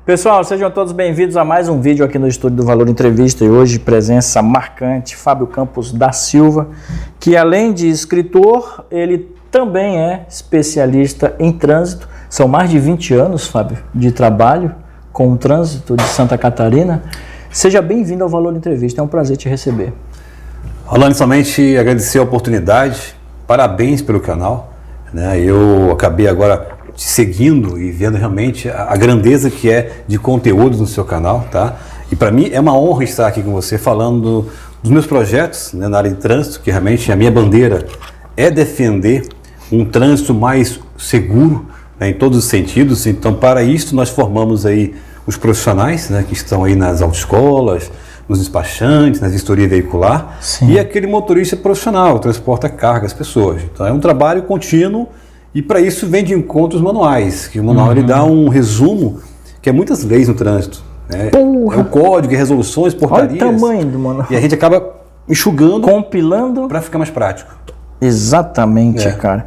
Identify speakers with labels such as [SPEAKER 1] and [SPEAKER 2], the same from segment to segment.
[SPEAKER 1] Pessoal, sejam todos bem-vindos a mais um vídeo aqui no estúdio do Valor Entrevista e hoje presença marcante, Fábio Campos da Silva, que além de escritor, ele também é especialista em trânsito. São mais de 20 anos, Fábio, de trabalho com o trânsito de Santa Catarina. Seja bem-vindo ao Valor Entrevista, é um prazer te receber.
[SPEAKER 2] Rolando, somente agradecer a oportunidade, parabéns pelo canal, né? Eu acabei agora te seguindo e vendo realmente a grandeza que é de conteúdos no seu canal, tá? E para mim é uma honra estar aqui com você falando dos meus projetos, né, na área de trânsito, que realmente a minha bandeira é defender um trânsito mais seguro, né, em todos os sentidos. Então, para isso nós formamos aí os profissionais, né, que estão aí nas autoescolas, nos despachantes, na vistoria veicular. Sim. E aquele motorista profissional que transporta carga às pessoas. Então é um trabalho contínuo. E para isso vem de encontros manuais, que o manual ele dá um resumo, que é muitas leis no trânsito. Né? É o código, resoluções, portarias.
[SPEAKER 1] Olha o tamanho do manual.
[SPEAKER 2] E a gente acaba enxugando,
[SPEAKER 1] compilando,
[SPEAKER 2] para ficar mais prático.
[SPEAKER 1] Exatamente, cara.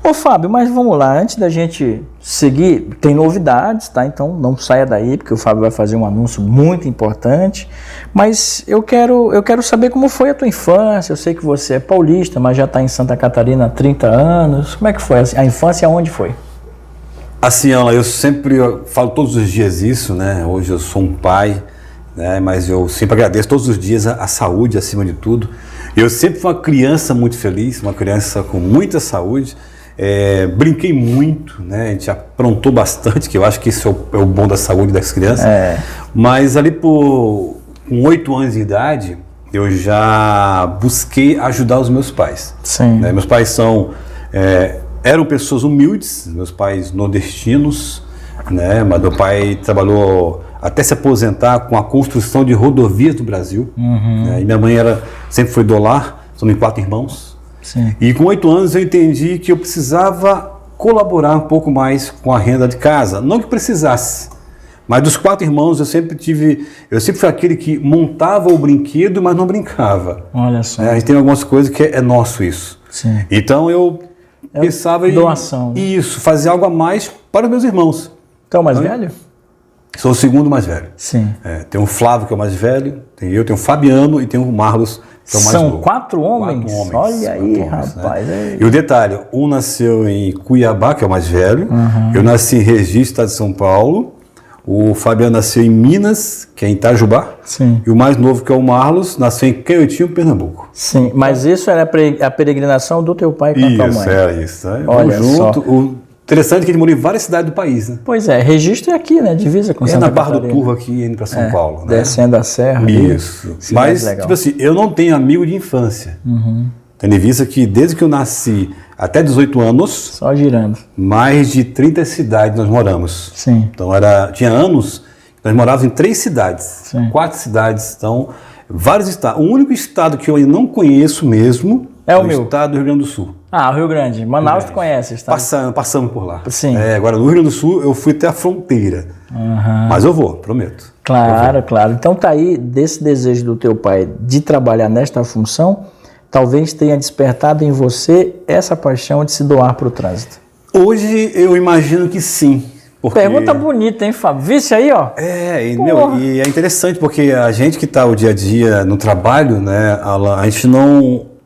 [SPEAKER 1] Ô Fábio, mas vamos lá, antes da gente seguir, tem novidades, tá? Então não saia daí, porque o Fábio vai fazer um anúncio muito importante. Mas eu quero saber como foi a tua infância. Eu sei que você é paulista, mas já está em Santa Catarina há 30 anos. Como é que foi? A infância onde foi?
[SPEAKER 2] Assim, Ana, eu sempre falo todos os dias isso, né? Hoje eu sou um pai, né? Mas eu sempre agradeço todos os dias a saúde acima de tudo. Eu sempre fui uma criança muito feliz, uma criança com muita saúde. Brinquei muito, né? A gente aprontou bastante, que eu acho que isso é o bom da saúde das crianças. Mas ali com 8 anos de idade, eu já busquei ajudar os meus pais.
[SPEAKER 1] Sim.
[SPEAKER 2] Né? Meus pais eram pessoas humildes, meus pais nordestinos, né? Mas meu pai trabalhou até se aposentar com a construção de rodovias do Brasil. Né? E minha mãe sempre foi do lar, somos 4 irmãos.
[SPEAKER 1] Sim.
[SPEAKER 2] E com 8 anos eu entendi que eu precisava colaborar um pouco mais com a renda de casa. Não que precisasse, mas dos 4 irmãos eu sempre fui aquele que montava o brinquedo, mas não brincava.
[SPEAKER 1] Olha só.
[SPEAKER 2] A gente tem algumas coisas que é nosso isso.
[SPEAKER 1] Sim.
[SPEAKER 2] Então eu pensava em
[SPEAKER 1] doação, né?
[SPEAKER 2] Isso, fazer algo a mais para os meus irmãos.
[SPEAKER 1] Então, mais velho?
[SPEAKER 2] Sou o segundo mais velho.
[SPEAKER 1] Sim.
[SPEAKER 2] Tem o Flávio, que é o mais velho, tenho o Fabiano e tem o Marlos, que é o mais novo.
[SPEAKER 1] São 4 homens?
[SPEAKER 2] 4 homens.
[SPEAKER 1] Olha aí,
[SPEAKER 2] homens,
[SPEAKER 1] rapaz.
[SPEAKER 2] Né? E o detalhe, um nasceu em Cuiabá, que é o mais velho, eu nasci em Registro, estado de São Paulo, o Fabiano nasceu em Minas, que é em Itajubá,
[SPEAKER 1] sim.
[SPEAKER 2] E o mais novo, que é o Marlos, nasceu em Canhotinho, Pernambuco.
[SPEAKER 1] Sim, mas isso era a peregrinação do teu pai com a tua mãe?
[SPEAKER 2] Isso, era isso. Né?
[SPEAKER 1] Olha
[SPEAKER 2] junto.
[SPEAKER 1] só.
[SPEAKER 2] O interessante é que ele morou em várias cidades do país, né?
[SPEAKER 1] Pois é, Registro é aqui, né? Divisa com Santa
[SPEAKER 2] na Barra
[SPEAKER 1] Catarina.
[SPEAKER 2] do Turvo aqui, indo para São Paulo. Né?
[SPEAKER 1] Descendo a serra.
[SPEAKER 2] Isso. Mas, tipo assim, eu não tenho amigo de infância. Tendo em vista que desde que eu nasci até 18 anos...
[SPEAKER 1] Só girando.
[SPEAKER 2] Mais de 30 cidades nós moramos.
[SPEAKER 1] Sim.
[SPEAKER 2] Então tinha anos que nós morávamos em 3 cidades.
[SPEAKER 1] Sim.
[SPEAKER 2] 4 cidades. Então, vários estados. O único estado que eu ainda não conheço mesmo
[SPEAKER 1] é o meu.
[SPEAKER 2] Estado do Rio Grande do Sul.
[SPEAKER 1] Ah, o Rio Grande. Manaus tu conhece, está?
[SPEAKER 2] Passamos por lá.
[SPEAKER 1] Sim.
[SPEAKER 2] Agora, no Rio Grande do Sul, eu fui até a fronteira. Mas eu vou, prometo.
[SPEAKER 1] Claro, claro. Então tá aí, desse desejo do teu pai de trabalhar nesta função, talvez tenha despertado em você essa paixão de se doar para o trânsito.
[SPEAKER 2] Hoje eu imagino que sim. Porque...
[SPEAKER 1] Pergunta bonita, hein, Fábio? Visse aí, ó.
[SPEAKER 2] E é interessante porque a gente que está o dia a dia no trabalho, né, a gente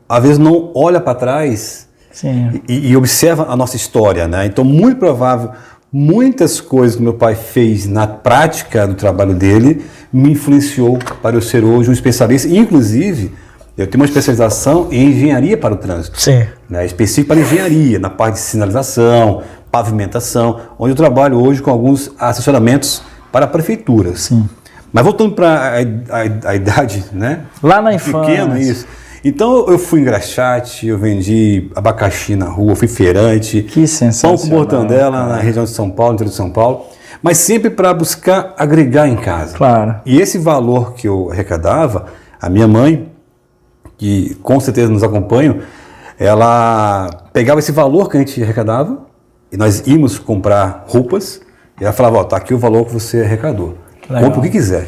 [SPEAKER 2] às vezes não olha para trás.
[SPEAKER 1] Sim.
[SPEAKER 2] E observa a nossa história, né? Então, muito provável, muitas coisas que meu pai fez na prática do trabalho dele me influenciou para eu ser hoje um especialista. Inclusive, eu tenho uma especialização em engenharia para o trânsito.
[SPEAKER 1] Sim.
[SPEAKER 2] Né? Específico para engenharia, na parte de sinalização, pavimentação, onde eu trabalho hoje com alguns assessoramentos para prefeituras.
[SPEAKER 1] Sim.
[SPEAKER 2] Mas voltando para a idade, né?
[SPEAKER 1] Lá na infância.
[SPEAKER 2] Pequeno, isso. Então eu fui engraxate, eu vendi abacaxi na rua, fui feirante.
[SPEAKER 1] Que sensacional.
[SPEAKER 2] Pão com mortandela na região de São Paulo, no interior de São Paulo. Mas sempre para buscar agregar em casa.
[SPEAKER 1] Claro.
[SPEAKER 2] E esse valor que eu arrecadava, a minha mãe, que com certeza nos acompanha, ela pegava esse valor que a gente arrecadava e nós íamos comprar roupas e ela falava, tá aqui o valor que você arrecadou.
[SPEAKER 1] Legal.
[SPEAKER 2] Compre o que quiser.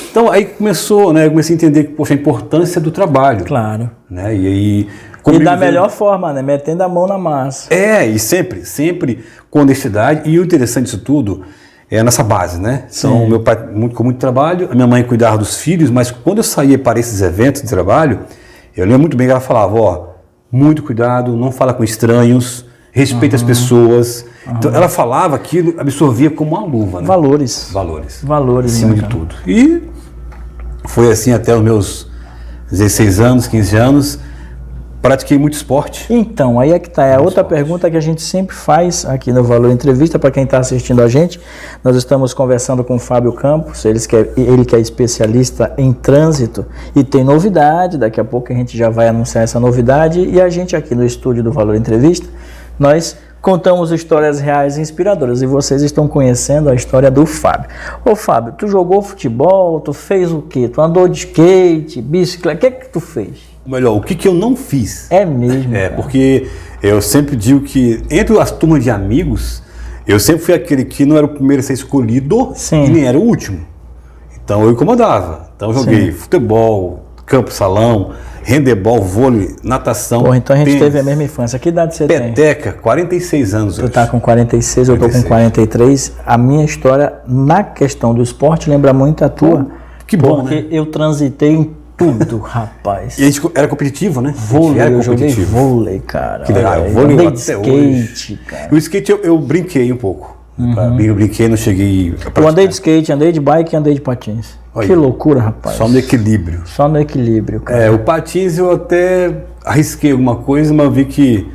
[SPEAKER 2] Então aí começou, né? Eu comecei a entender que, poxa, a importância do trabalho.
[SPEAKER 1] Claro.
[SPEAKER 2] Né? E aí...
[SPEAKER 1] E da melhor forma, né? Metendo a mão na massa.
[SPEAKER 2] E sempre com honestidade. E o interessante disso tudo nessa base, né? Então,
[SPEAKER 1] Sim.
[SPEAKER 2] meu pai com muito trabalho, a minha mãe cuidava dos filhos, mas quando eu saía para esses eventos de trabalho, eu lembro muito bem que ela falava, ó, muito cuidado, não fala com estranhos, respeita as pessoas. Então, ela falava aquilo, absorvia como uma luva, né?
[SPEAKER 1] Valores.
[SPEAKER 2] Valores, acima
[SPEAKER 1] né,
[SPEAKER 2] de
[SPEAKER 1] cara?
[SPEAKER 2] tudo. E foi assim até os meus 16 anos, 15 anos, pratiquei muito esporte.
[SPEAKER 1] Então, aí é que tá. É a outra pergunta que a gente sempre faz aqui no Valor Entrevista, para quem está assistindo a gente. Nós estamos conversando com o Fábio Campos, ele que é especialista em trânsito e tem novidade, daqui a pouco a gente já vai anunciar essa novidade. E a gente aqui no estúdio do Valor Entrevista, nós contamos histórias reais e inspiradoras e vocês estão conhecendo a história do Fábio. Ô Fábio, tu jogou futebol, tu fez o quê? Tu andou de skate, bicicleta, o que tu fez?
[SPEAKER 2] Melhor, o que eu não fiz?
[SPEAKER 1] É mesmo,
[SPEAKER 2] É,
[SPEAKER 1] cara.
[SPEAKER 2] porque eu sempre digo que entre as turmas de amigos, eu sempre fui aquele que não era o primeiro a ser escolhido
[SPEAKER 1] Sim.
[SPEAKER 2] e nem era o último. Então eu incomodava. Então eu joguei futebol, campo, salão, handebol, vôlei, natação,
[SPEAKER 1] Porra, então a gente
[SPEAKER 2] tênis,
[SPEAKER 1] teve a mesma infância. Que idade você tem?
[SPEAKER 2] peteca, 46 anos
[SPEAKER 1] Tu
[SPEAKER 2] hoje.
[SPEAKER 1] tá com 46, eu tô com 43. A minha história na questão do esporte lembra muito a tua.
[SPEAKER 2] Que bom,
[SPEAKER 1] porque
[SPEAKER 2] né?
[SPEAKER 1] eu transitei em tudo, rapaz.
[SPEAKER 2] E a gente era competitivo, né? A gente
[SPEAKER 1] Vôlei,
[SPEAKER 2] era
[SPEAKER 1] eu joguei
[SPEAKER 2] competitivo.
[SPEAKER 1] vôlei, cara.
[SPEAKER 2] Que legal,
[SPEAKER 1] Olha,
[SPEAKER 2] vôlei
[SPEAKER 1] andei
[SPEAKER 2] até
[SPEAKER 1] de skate,
[SPEAKER 2] hoje.
[SPEAKER 1] cara.
[SPEAKER 2] O skate eu brinquei um pouco. Eu brinquei, não cheguei a
[SPEAKER 1] Eu
[SPEAKER 2] praticar.
[SPEAKER 1] andei de skate, andei de bike e andei de patins.
[SPEAKER 2] Olha.
[SPEAKER 1] Que loucura, rapaz.
[SPEAKER 2] Só no equilíbrio.
[SPEAKER 1] Só no equilíbrio, cara.
[SPEAKER 2] O patins eu até arrisquei alguma coisa, mas vi que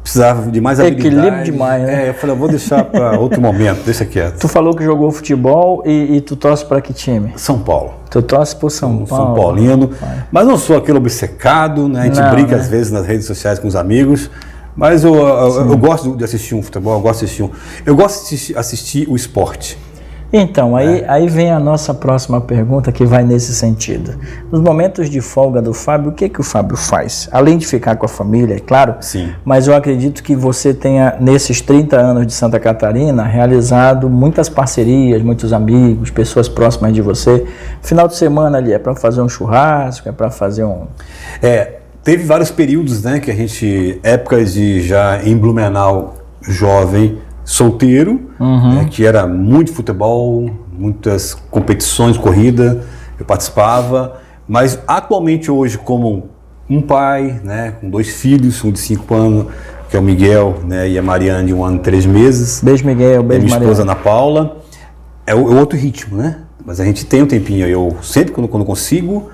[SPEAKER 2] precisava de mais habilidade.
[SPEAKER 1] Equilíbrio demais, né?
[SPEAKER 2] Eu falei, vou deixar para outro momento, deixa quieto.
[SPEAKER 1] Tu falou que jogou futebol e tu torce pra que time?
[SPEAKER 2] São Paulo.
[SPEAKER 1] Tu torce pro São Paulo.
[SPEAKER 2] São Paulino. Mas não sou aquele obcecado, né? A gente
[SPEAKER 1] Não,
[SPEAKER 2] brinca
[SPEAKER 1] né?
[SPEAKER 2] às vezes nas redes sociais com os amigos. Mas eu gosto de assistir um futebol, eu gosto de assistir o esporte.
[SPEAKER 1] Então, aí vem a nossa próxima pergunta que vai nesse sentido. Nos momentos de folga do Fábio, o que o Fábio faz? Além de ficar com a família, é claro.
[SPEAKER 2] Sim.
[SPEAKER 1] Mas eu acredito que você tenha, nesses 30 anos de Santa Catarina, realizado muitas parcerias, muitos amigos, pessoas próximas de você. Final de semana ali é para fazer um churrasco, é para fazer um...
[SPEAKER 2] Teve vários períodos, né, que a gente, épocas de já em Blumenau, jovem, solteiro, né, que era muito futebol, muitas competições, corrida, eu participava, mas atualmente hoje como um pai, né, com 2 filhos, um de 5 anos, que é o Miguel, né, e a Mariana de 1 ano e 3 meses.
[SPEAKER 1] Beijo, Miguel,
[SPEAKER 2] E
[SPEAKER 1] beijo,
[SPEAKER 2] minha esposa
[SPEAKER 1] Maria.
[SPEAKER 2] Ana Paula. É outro ritmo, né? Mas a gente tem um tempinho. Eu sempre, quando consigo,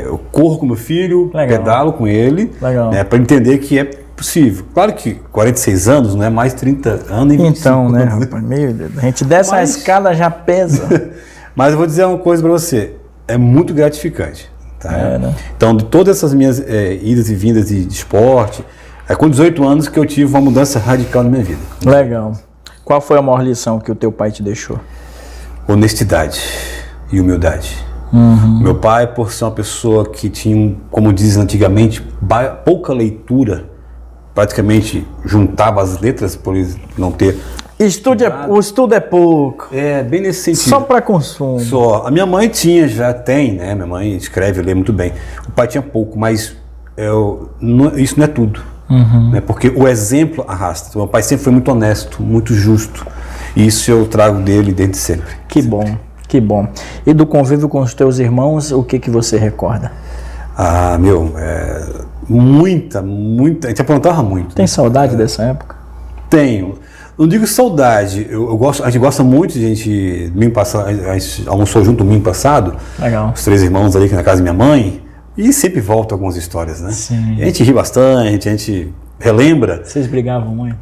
[SPEAKER 2] eu corro com meu filho,
[SPEAKER 1] Legal.
[SPEAKER 2] pedalo com ele,
[SPEAKER 1] Legal.
[SPEAKER 2] né, para entender que é possível. Claro que 46 anos não é mais 30 anos e 25
[SPEAKER 1] Então, né,
[SPEAKER 2] anos.
[SPEAKER 1] rapaz, meu Deus, a gente desce a
[SPEAKER 2] Mas-
[SPEAKER 1] escada já pesa.
[SPEAKER 2] Mas eu vou dizer uma coisa para você. É muito gratificante. Tá?
[SPEAKER 1] Né?
[SPEAKER 2] Então, de todas essas minhas idas e vindas de esporte, é com 18 anos que eu tive uma mudança radical na minha vida.
[SPEAKER 1] Legal. Qual foi a maior lição que o teu pai te deixou?
[SPEAKER 2] Honestidade e humildade. Meu pai, por ser uma pessoa que tinha, como dizem antigamente, pouca leitura, praticamente juntava as letras por ele não ter.
[SPEAKER 1] O estudo é pouco.
[SPEAKER 2] Bem nesse sentido.
[SPEAKER 1] Só para consumo.
[SPEAKER 2] Só. A minha mãe tem, né? Minha mãe escreve, lê muito bem. O pai tinha pouco, mas isso não é tudo. Né? Porque o exemplo arrasta. Meu pai sempre foi muito honesto, muito justo. E isso eu trago dele desde sempre.
[SPEAKER 1] Que bom, que bom. E do convívio com os teus irmãos, o que você recorda?
[SPEAKER 2] Muita. A gente aprontava muito.
[SPEAKER 1] Tem saudade dessa época?
[SPEAKER 2] Tenho. Não digo saudade, a gente gosta muito de domingo passado, a gente almoçou junto domingo passado,
[SPEAKER 1] Legal.
[SPEAKER 2] os 3 irmãos ali na casa da minha mãe, e sempre volta algumas histórias, né?
[SPEAKER 1] Sim.
[SPEAKER 2] E a gente ri bastante, a gente relembra.
[SPEAKER 1] Vocês brigavam muito?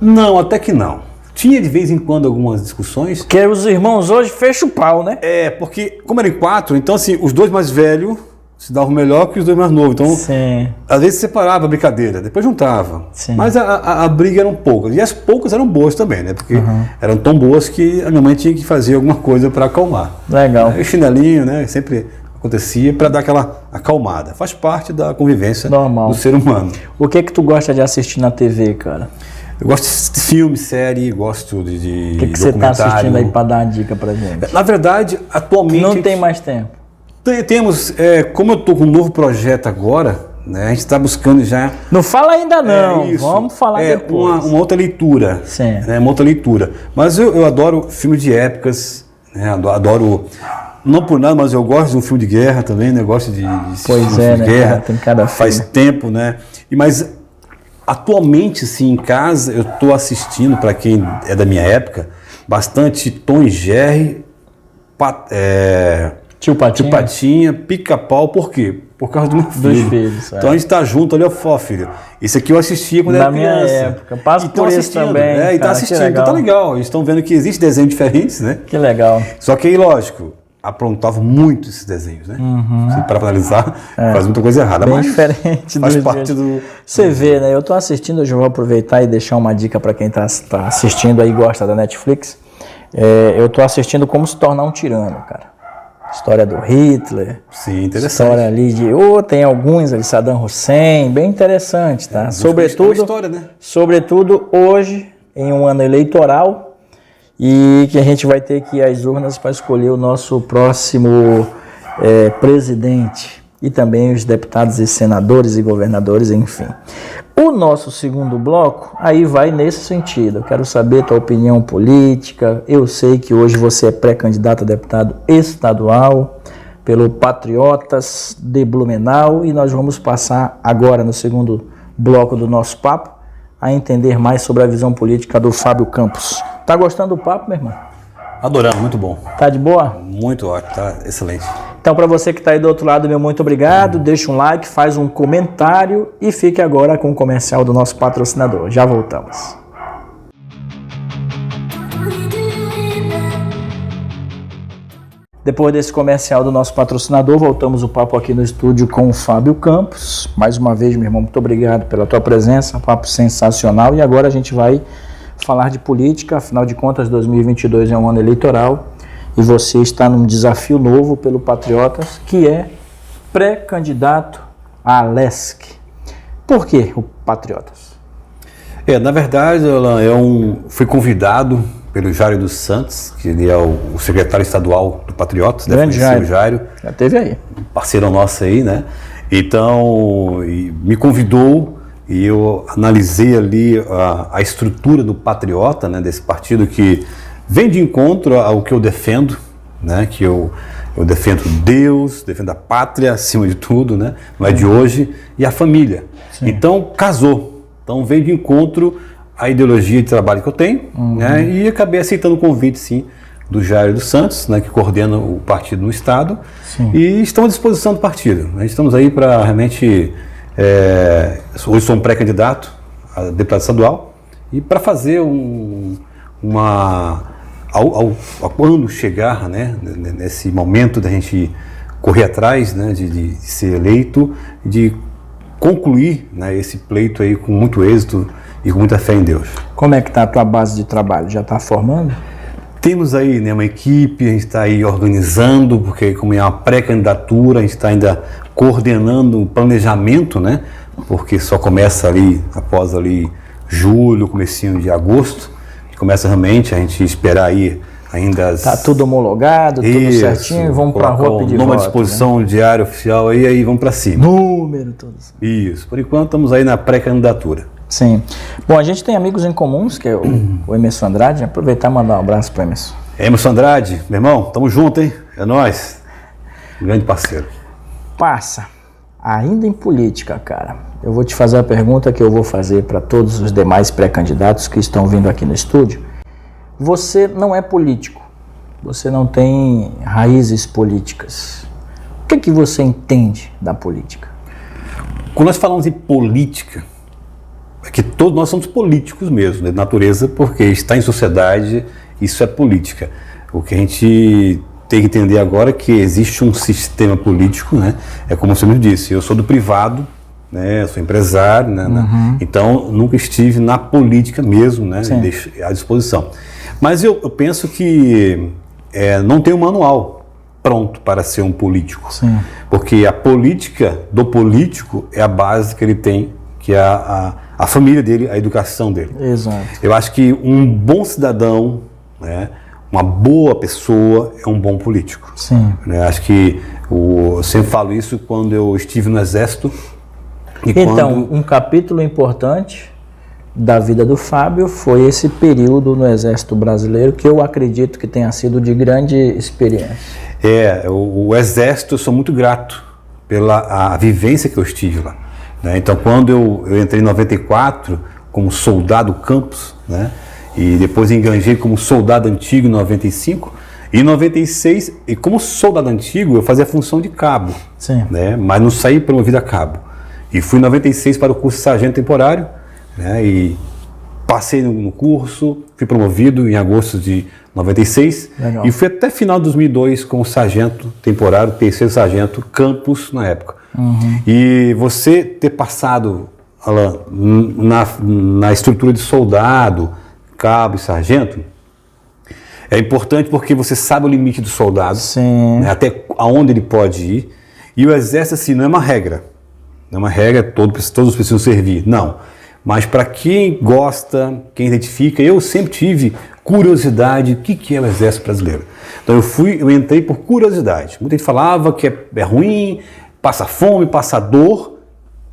[SPEAKER 2] Não, até que não. Tinha de vez em quando algumas discussões.
[SPEAKER 1] Porque os irmãos hoje fecham o pau, né?
[SPEAKER 2] Porque como eram 4, então assim, os 2 mais velhos se davam melhor que os 2 mais novos. Então,
[SPEAKER 1] Sim.
[SPEAKER 2] às vezes separava a brincadeira, depois juntava.
[SPEAKER 1] Sim.
[SPEAKER 2] Mas a briga eram poucas. E as poucas eram boas também, né? Porque eram tão boas que a minha mãe tinha que fazer alguma coisa para acalmar.
[SPEAKER 1] Legal.
[SPEAKER 2] Aí o chinelinho, né? Sempre acontecia para dar aquela acalmada. Faz parte da convivência
[SPEAKER 1] Normal.
[SPEAKER 2] do ser humano.
[SPEAKER 1] O que tu gosta de assistir na TV, cara?
[SPEAKER 2] Eu gosto de filme, série, gosto de
[SPEAKER 1] O que você tá
[SPEAKER 2] documentário.
[SPEAKER 1] assistindo aí pra dar uma dica pra gente?
[SPEAKER 2] Na verdade, atualmente...
[SPEAKER 1] Não tem mais tempo.
[SPEAKER 2] Temos, como eu estou com um novo projeto agora, né? A gente está buscando já...
[SPEAKER 1] Não fala ainda não, vamos falar depois.
[SPEAKER 2] Uma outra leitura.
[SPEAKER 1] Sim.
[SPEAKER 2] Né? Uma outra leitura. Mas eu adoro filmes de épocas, né? Adoro... Não por nada, mas eu gosto de um filme de guerra também, né? Gosto de assistir um filme de guerra.
[SPEAKER 1] Cara, tem cada filme.
[SPEAKER 2] Faz tempo, né? Mas atualmente, sim, em casa, eu estou assistindo, para quem é da minha época, bastante Tom e Jerry,
[SPEAKER 1] Tio
[SPEAKER 2] Patinha, Pica-Pau, por quê? Por causa do meu filho.
[SPEAKER 1] Dos filhos.
[SPEAKER 2] Então a gente tá junto ali, ó, filho. Esse aqui eu assistia quando era criança.
[SPEAKER 1] Na minha época. Passo por isso também.
[SPEAKER 2] E tá assistindo, então tá legal. Eles estão vendo que existem desenhos diferentes, né?
[SPEAKER 1] Que legal.
[SPEAKER 2] Só que aí, lógico, aprontavam muito esses desenhos, né? Se para analisar, faz muita coisa errada.
[SPEAKER 1] Bem
[SPEAKER 2] mas
[SPEAKER 1] diferente
[SPEAKER 2] faz parte do...
[SPEAKER 1] Você vê, né? Eu tô assistindo, hoje eu vou aproveitar e deixar uma dica para quem tá assistindo aí e gosta da Netflix. Eu tô assistindo Como Se Tornar um Tirano, cara. História do Hitler.
[SPEAKER 2] Sim, interessante.
[SPEAKER 1] História ali de... tem alguns ali, Saddam Hussein, bem interessante, tá?
[SPEAKER 2] História, né?
[SPEAKER 1] Sobretudo hoje, em um ano eleitoral, e que a gente vai ter que ir às urnas para escolher o nosso próximo presidente, e também os deputados e senadores e governadores, enfim. O nosso segundo bloco, aí vai nesse sentido. Eu quero saber tua opinião política. Eu sei que hoje você é pré-candidato a deputado estadual pelo Patriotas de Blumenau, e nós vamos passar agora, no segundo bloco do nosso papo, a entender mais sobre a visão política do Fábio Campos. Tá gostando do papo, meu irmão?
[SPEAKER 2] Adorando, muito bom.
[SPEAKER 1] Tá de boa?
[SPEAKER 2] Muito ótimo, tá excelente.
[SPEAKER 1] Então, para você que está aí do outro lado, meu muito obrigado. Deixa um like, faz um comentário e fique agora com o comercial do nosso patrocinador. Já voltamos. Depois desse comercial do nosso patrocinador, voltamos o papo aqui no estúdio com o Fábio Campos. Mais uma vez, meu irmão, muito obrigado pela tua presença, papo sensacional. E agora a gente vai falar de política, afinal de contas, 2022 é um ano eleitoral. E você está num desafio novo pelo Patriotas, que é pré-candidato à LESC. Por que o Patriotas?
[SPEAKER 2] Na verdade, Alan, fui convidado pelo Jairo dos Santos, que ele é o secretário estadual do Patriotas.
[SPEAKER 1] Grande Jairo.
[SPEAKER 2] O Jairo.
[SPEAKER 1] Já teve aí.
[SPEAKER 2] Parceiro nosso aí, né? Então, me convidou e eu analisei ali a estrutura do Patriota, né? Desse partido que vem de encontro ao que eu defendo, né? Que eu defendo Deus, defendo a pátria acima de tudo, né? Não é de hoje, e a família. Sim. Então, casou. Então, veio de encontro à ideologia de trabalho que eu tenho, né? E acabei aceitando o convite, sim, do Jairo dos Santos, né? Que coordena o partido no Estado. Sim. E estamos à disposição do partido. Nós estamos aí para realmente... hoje sou um pré-candidato a deputado estadual e para fazer quando chegar, né, nesse momento da gente correr atrás, né, de ser eleito, de concluir, né, esse pleito aí com muito êxito e com muita fé em Deus.
[SPEAKER 1] Como é que está a tua base de trabalho? Já está formando?
[SPEAKER 2] Temos aí, né, uma equipe, a gente está aí organizando, porque como é uma pré-candidatura, a gente está ainda coordenando o planejamento, né, porque só começa ali após ali julho, comecinho de agosto, que começa realmente a gente esperar aí ainda...
[SPEAKER 1] Está tudo homologado, tudo certinho, e vamos para a rua pedir voto.
[SPEAKER 2] Numa disposição, né? Diário oficial aí vamos para cima.
[SPEAKER 1] Número, tudo.
[SPEAKER 2] Isso, por enquanto estamos aí na pré-candidatura.
[SPEAKER 1] Sim. Bom, a gente tem amigos em comuns, que é o Emerson Andrade. Aproveitar e mandar um abraço para o Emerson.
[SPEAKER 2] Emerson Andrade, meu irmão, tamo junto, hein? É nóis. Um grande parceiro.
[SPEAKER 1] Passa. Ainda em política, cara, eu vou te fazer a pergunta que eu vou fazer para todos os demais pré-candidatos que estão vindo aqui no estúdio. Você não é político. Você não tem raízes políticas. O que você entende da política?
[SPEAKER 2] Quando nós falamos em política, é que todos nós somos políticos mesmo, né, de natureza, porque está em sociedade, isso é política. O que a gente tem que entender agora é que existe um sistema político, né? É como você me disse, eu sou do privado, né? Eu sou empresário, né? Então nunca estive na política mesmo, né? À disposição. Mas eu penso que não tem um manual pronto para ser um político. Sim. Porque a política do político é a base que ele tem, que é a família dele, a educação dele.
[SPEAKER 1] Exato.
[SPEAKER 2] Eu acho que um bom cidadão, né, uma boa pessoa é um bom político.
[SPEAKER 1] Sim.
[SPEAKER 2] Eu acho que eu sempre falo isso quando eu estive no Exército,
[SPEAKER 1] Então, um capítulo importante da vida do Fábio foi esse período no Exército Brasileiro, que eu acredito que tenha sido de grande experiência.
[SPEAKER 2] O Exército, eu sou muito grato pela a vivência que eu estive lá, né? Então, quando eu entrei em 94 como soldado campus, né? E depois enganjei como soldado antigo em 95, e em 96, e como soldado antigo, eu fazia a função de cabo, né? Mas não saí promovido a cabo. E fui em 96 para o curso de sargento temporário, né? E passei no curso, fui promovido em agosto de 96. Legal. E fui até final de 2002 como sargento temporário, terceiro sargento campus na época. E você ter passado, Alan, na estrutura de soldado, cabo e sargento, é importante porque você sabe o limite do soldado, né, até aonde ele pode ir. E o Exército, assim, não é uma regra. Não é uma regra, todos precisam servir. Não. Mas para quem gosta, quem identifica, eu sempre tive curiosidade, o que é o Exército Brasileiro. Então eu entrei por curiosidade. Muita gente falava que é ruim, passa fome, passa dor.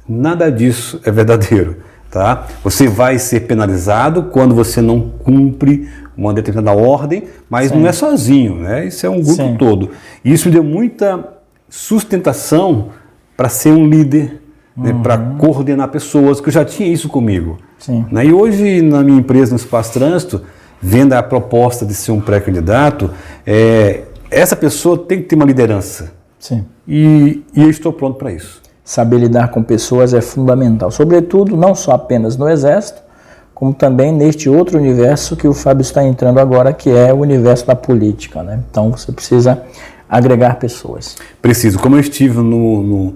[SPEAKER 2] Nada disso é verdadeiro. Tá? Você vai ser penalizado quando você não cumpre uma determinada ordem, mas não é sozinho, né? Isso é um grupo todo. E isso deu muita sustentação para ser um líder, né? Para coordenar pessoas, que eu já tinha isso comigo. Né? E hoje, na minha empresa, no Espaço Trânsito, vendo a proposta de ser um pré-candidato, essa pessoa tem que ter uma liderança. E eu estou pronto para isso.
[SPEAKER 1] Saber lidar com pessoas é fundamental, sobretudo não só apenas no Exército, como também neste outro universo que o Fábio está entrando agora, que é o universo da política, né? Então você precisa agregar pessoas.
[SPEAKER 2] Preciso. Como eu estive no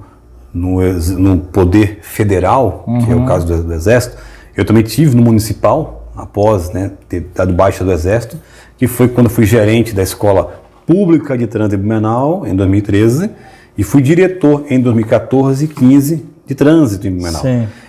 [SPEAKER 2] poder federal, que é o caso do Exército, eu também tive no municipal, após, né, ter dado baixa do Exército, que foi quando fui gerente da Escola Pública de Trânsito de Blumenau, em 2013, e fui diretor em 2014 e 2015 de trânsito em Blumenau.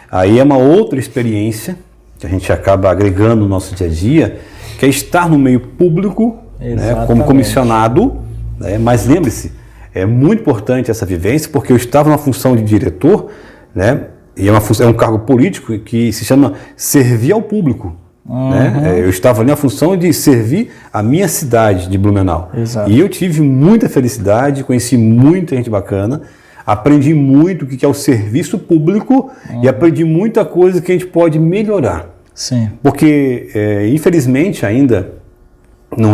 [SPEAKER 2] Aí é uma outra experiência que a gente acaba agregando no nosso dia a dia, que é estar no meio público, né, como comissionado, né, mas lembre-se, é muito importante essa vivência, porque eu estava na função de diretor, né, e é um cargo político que se chama servir ao público. Né? Eu estava ali na função de servir a minha cidade de Blumenau. E eu tive muita felicidade, conheci muita gente bacana, aprendi muito o que é o serviço público e aprendi muita coisa que a gente pode melhorar. Porque, infelizmente, ainda não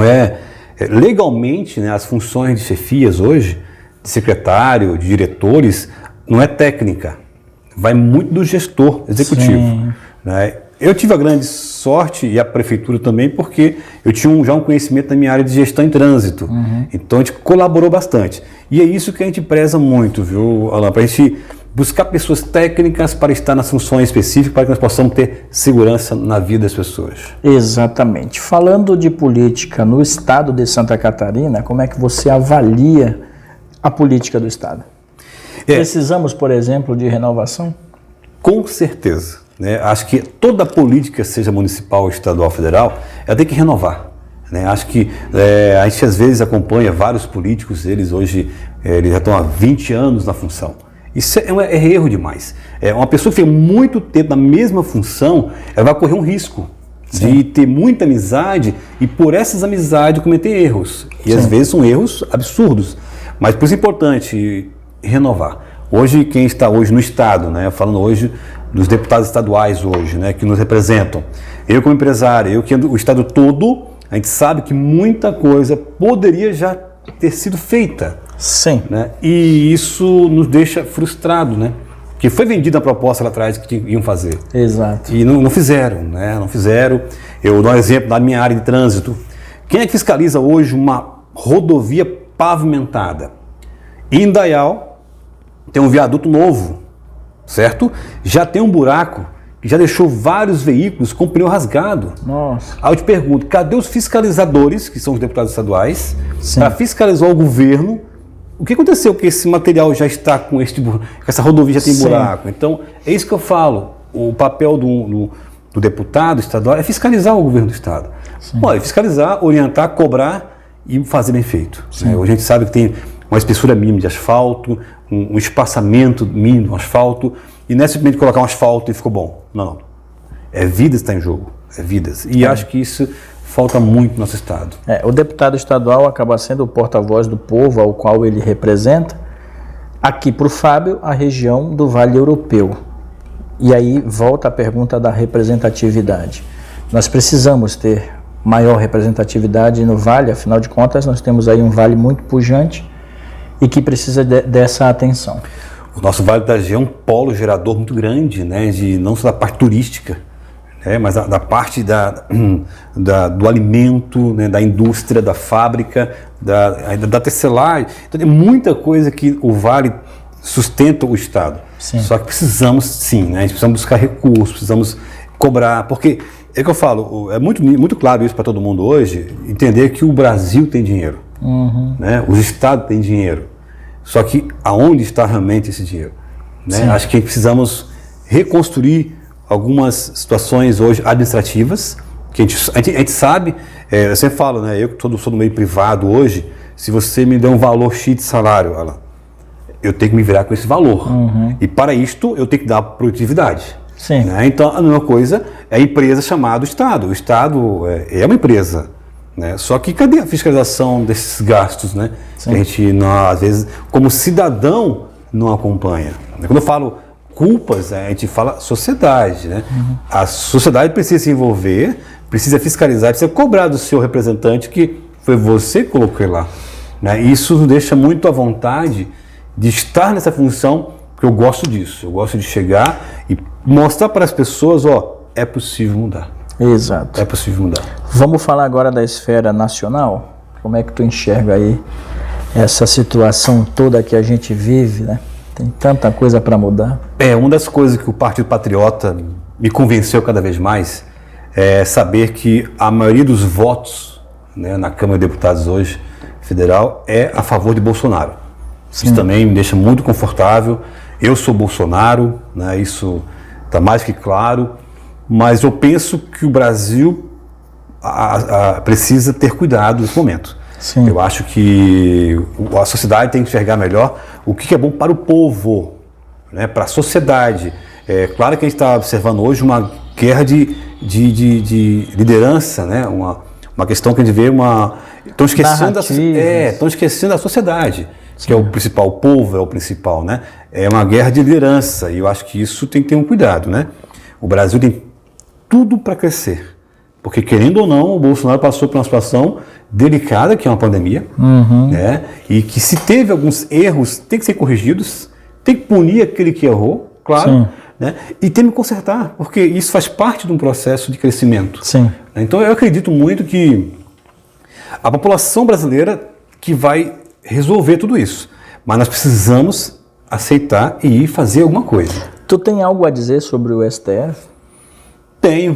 [SPEAKER 2] legalmente, né, as funções de chefias hoje, de secretário, de diretores, não é técnica. Vai muito do gestor executivo. Né? Eu tive a grande sorte, e a prefeitura também, porque eu tinha já um conhecimento na minha área de gestão em trânsito. Então a gente colaborou bastante. E é isso que a gente preza muito, viu, Alan? Para a gente buscar pessoas técnicas para estar nas funções específicas, para que nós possamos ter segurança na vida das pessoas.
[SPEAKER 1] Exatamente. Falando de política no estado de Santa Catarina, como é que você avalia a política do estado? Precisamos, por exemplo, de renovação?
[SPEAKER 2] Com certeza. Né? Acho que toda política, seja municipal, estadual, federal, ela tem que renovar. Né? Acho que a gente às vezes acompanha vários políticos, eles hoje eles já estão há 20 anos na função. Isso é erro demais. Uma pessoa que tem muito tempo na mesma função, ela vai correr um risco de ter muita amizade e por essas amizades cometer erros. E às vezes são erros absurdos. Mas por isso é importante renovar. Hoje, quem está hoje no Estado, né, falando hoje dos deputados estaduais hoje, né, que nos representam, eu como empresário, eu que ando o Estado todo, a gente sabe que muita coisa poderia já ter sido feita. Né, e isso nos deixa frustrado, né? Que foi vendida a proposta lá atrás que iam fazer. E não fizeram, né? Não fizeram. Eu dou um exemplo da minha área de trânsito. Quem é que fiscaliza hoje uma rodovia pavimentada? Em Indaial tem um viaduto novo, certo? Já tem um buraco que já deixou vários veículos com pneu rasgado. Aí eu te pergunto, cadê os fiscalizadores, que são os deputados estaduais, para fiscalizar o governo? O que aconteceu que esse material já está com essa rodovia já tem buraco? Então, é isso que eu falo. O papel do deputado estadual é fiscalizar o governo do estado. Fiscalizar, orientar, cobrar e fazer bem feito. Hoje a gente sabe que tem uma espessura mínima de asfalto, um espaçamento mínimo do asfalto, e não é simplesmente colocar um asfalto e ficou bom. Não. É vidas que está em jogo, é vidas. E acho que isso falta muito no nosso estado.
[SPEAKER 1] O deputado estadual acaba sendo o porta-voz do povo ao qual ele representa. Aqui para o Fábio, a região do Vale Europeu. E aí volta a pergunta da representatividade. Nós precisamos ter maior representatividade no Vale, afinal de contas nós temos aí um Vale muito pujante e que precisa dessa atenção.
[SPEAKER 2] O nosso Vale da Gê é um polo gerador muito grande, né, não só da parte turística, né, mas da parte do alimento, né, da indústria, da fábrica, da tecelagem. Então tem muita coisa que o Vale sustenta o Estado.
[SPEAKER 1] Sim.
[SPEAKER 2] Só que precisamos sim, né, a gente precisa buscar recursos, precisamos cobrar, porque é que eu falo, é muito claro isso para todo mundo hoje, entender que o Brasil tem dinheiro, né, os estados têm dinheiro, só que aonde está realmente esse dinheiro? Né? Acho que precisamos reconstruir algumas situações hoje administrativas, que a gente sabe, eu sempre falo, né, eu que sou do meio privado hoje, se você me der um valor X de salário, Alan, eu tenho que me virar com esse valor, e para isto eu tenho que dar produtividade.
[SPEAKER 1] Sim.
[SPEAKER 2] Né? Então, a mesma coisa é a empresa chamada Estado. O Estado é uma empresa. Né? Só que cadê a fiscalização desses gastos? Né? Que a gente, às vezes, como cidadão, não acompanha. Quando eu falo culpas, a gente fala sociedade. Né? A sociedade precisa se envolver, precisa fiscalizar, precisa cobrar do seu representante que foi você que colocou ele lá. Né? Isso nos deixa muito à vontade de estar nessa função, porque eu gosto disso. Eu gosto de chegar e mostrar para as pessoas, é possível mudar.
[SPEAKER 1] Exato.
[SPEAKER 2] É possível mudar.
[SPEAKER 1] Vamos falar agora da esfera nacional? Como é que tu enxerga aí essa situação toda que a gente vive, né? Tem tanta coisa para mudar.
[SPEAKER 2] Uma das coisas que o Partido Patriota me convenceu cada vez mais é saber que a maioria dos votos, né, na Câmara de Deputados hoje, federal, é a favor de Bolsonaro. Sim. Isso também me deixa muito confortável. Eu sou Bolsonaro, né, isso está mais que claro, mas eu penso que o Brasil precisa ter cuidado nesse momento.
[SPEAKER 1] Sim.
[SPEAKER 2] Eu acho que a sociedade tem que enxergar melhor o que é bom para o povo, né, para a sociedade. É claro que a gente está observando hoje uma guerra de liderança, né, uma questão que a gente vê estão esquecendo da sociedade. Sim. Que é o principal, o povo é o principal, né? É uma guerra de liderança e eu acho que isso tem que ter um cuidado, né? O Brasil tem tudo para crescer, porque querendo ou não, o Bolsonaro passou por uma situação delicada, que é uma pandemia, né? E que se teve alguns erros, tem que ser corrigidos, tem que punir aquele que errou, claro, né? E tem que consertar, porque isso faz parte de um processo de crescimento.
[SPEAKER 1] Sim.
[SPEAKER 2] Então eu acredito muito que a população brasileira que vai resolver tudo isso, mas nós precisamos aceitar e ir fazer alguma coisa.
[SPEAKER 1] Tu tem algo a dizer sobre o STF?
[SPEAKER 2] Tenho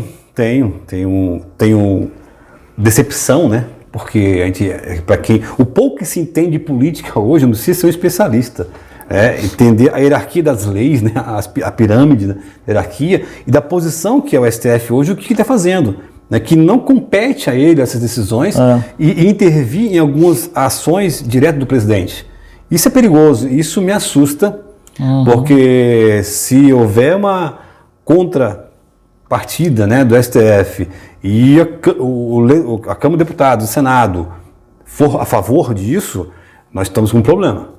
[SPEAKER 2] decepção, né? Porque o pouco que se entende de política hoje, não precisa ser um especialista, entender a hierarquia das leis, né? A pirâmide da hierarquia e da posição que é o STF hoje, o que está fazendo. Né, que não compete a ele essas decisões e intervir em algumas ações direto do presidente. Isso é perigoso, isso me assusta, porque se houver uma contrapartida, né, do STF e a Câmara de Deputados, o Senado, for a favor disso, nós estamos com um problema.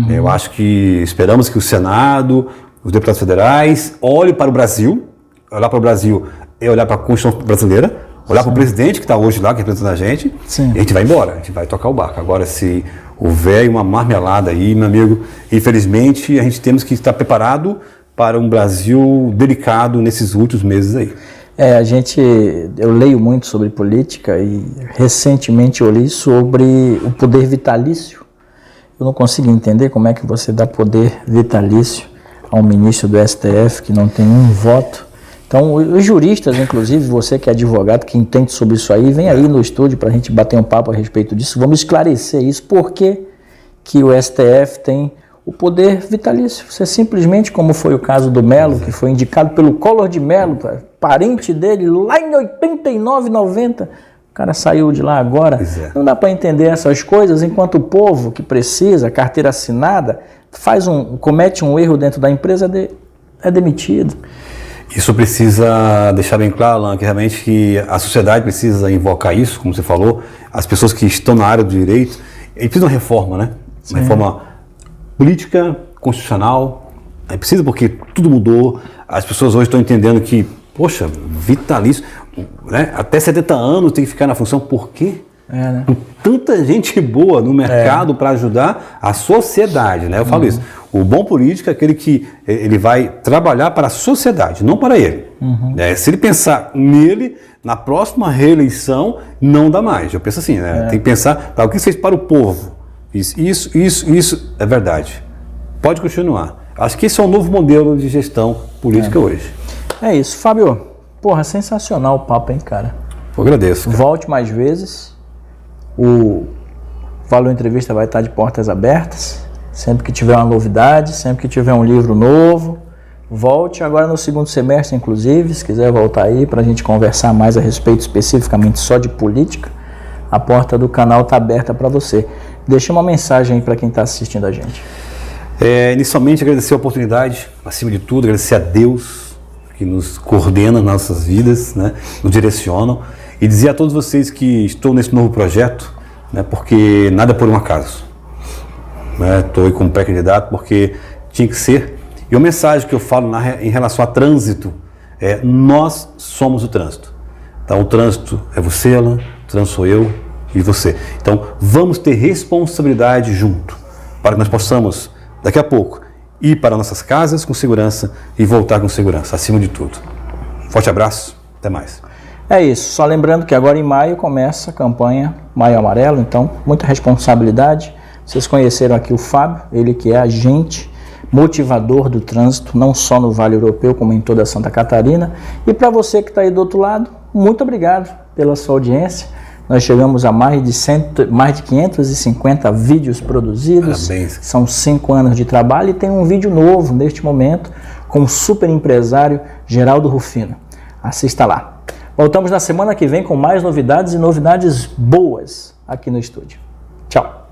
[SPEAKER 2] Eu acho que esperamos que o Senado, os deputados federais, olhem para o Brasil, olhar para o Brasil é olhar para a Constituição brasileira, olhar para o presidente que está hoje lá, que representa a gente, e a gente vai embora, a gente vai tocar o barco. Agora, se houver uma marmelada aí, meu amigo, infelizmente, a gente temos que estar preparado para um Brasil delicado nesses últimos meses aí.
[SPEAKER 1] Eu leio muito sobre política e recentemente eu li sobre o poder vitalício. Eu não consigo entender como é que você dá poder vitalício a um ministro do STF que não tem um voto. Então, os juristas, inclusive, você que é advogado, que entende sobre isso aí, vem aí no estúdio para a gente bater um papo a respeito disso. Vamos esclarecer isso. Por que o STF tem o poder vitalício? Você simplesmente, como foi o caso do Melo, que foi indicado pelo Collor de Mello, parente dele, lá em 89, 90, cara saiu de lá agora. Não dá para entender essas coisas, enquanto o povo que precisa, carteira assinada, comete um erro dentro da empresa, é demitido.
[SPEAKER 2] Isso precisa deixar bem claro, Alan, que realmente a sociedade precisa invocar isso, como você falou, as pessoas que estão na área do direito, e precisa de uma reforma, né? Uma reforma política, constitucional, precisa porque tudo mudou, as pessoas hoje estão entendendo que, poxa, vitalício, né? Até 70 anos tem que ficar na função, por quê?
[SPEAKER 1] Né?
[SPEAKER 2] Com tanta gente boa no mercado para ajudar a sociedade, né? Eu falo isso. O bom político é aquele que ele vai trabalhar para a sociedade, não para ele. Se ele pensar nele, na próxima reeleição, não dá mais. Eu penso assim, né? Tem que pensar, o que fez para o povo? Isso é verdade. Pode continuar. Acho que esse é um novo modelo de gestão política hoje.
[SPEAKER 1] É isso. Fábio, porra, sensacional o papo, hein, cara?
[SPEAKER 2] Eu agradeço. Cara.
[SPEAKER 1] Volte mais vezes. O Valor Entrevista vai estar de portas abertas. Sempre que tiver uma novidade, sempre que tiver um livro novo, volte agora no segundo semestre, inclusive, se quiser voltar aí para a gente conversar mais a respeito especificamente só de política, a porta do canal está aberta para você. Deixa uma mensagem aí para quem está assistindo a gente.
[SPEAKER 2] Inicialmente agradecer a oportunidade, acima de tudo, agradecer a Deus que nos coordena nas nossas vidas, né, nos direcionam, e dizer a todos vocês que estou nesse novo projeto, né, porque nada é por um acaso. Estou aí como pré-candidato porque tinha que ser. E a mensagem que eu falo em relação a trânsito é: nós somos o trânsito. Então, o trânsito é você, Alan, o trânsito sou eu e você. Então, vamos ter responsabilidade junto para que nós possamos, daqui a pouco, ir para nossas casas com segurança e voltar com segurança, acima de tudo. Forte abraço, até mais.
[SPEAKER 1] É isso, só lembrando que agora em maio começa a campanha Maio Amarelo, então muita responsabilidade. Vocês conheceram aqui o Fábio, ele que é agente motivador do trânsito, não só no Vale Europeu, como em toda Santa Catarina. E para você que está aí do outro lado, muito obrigado pela sua audiência. Nós chegamos a mais de 550 vídeos produzidos.
[SPEAKER 2] Parabéns.
[SPEAKER 1] São 5 anos de trabalho e tem um vídeo novo neste momento com o super empresário Geraldo Rufino. Assista lá. Voltamos na semana que vem com mais novidades e novidades boas aqui no estúdio. Tchau.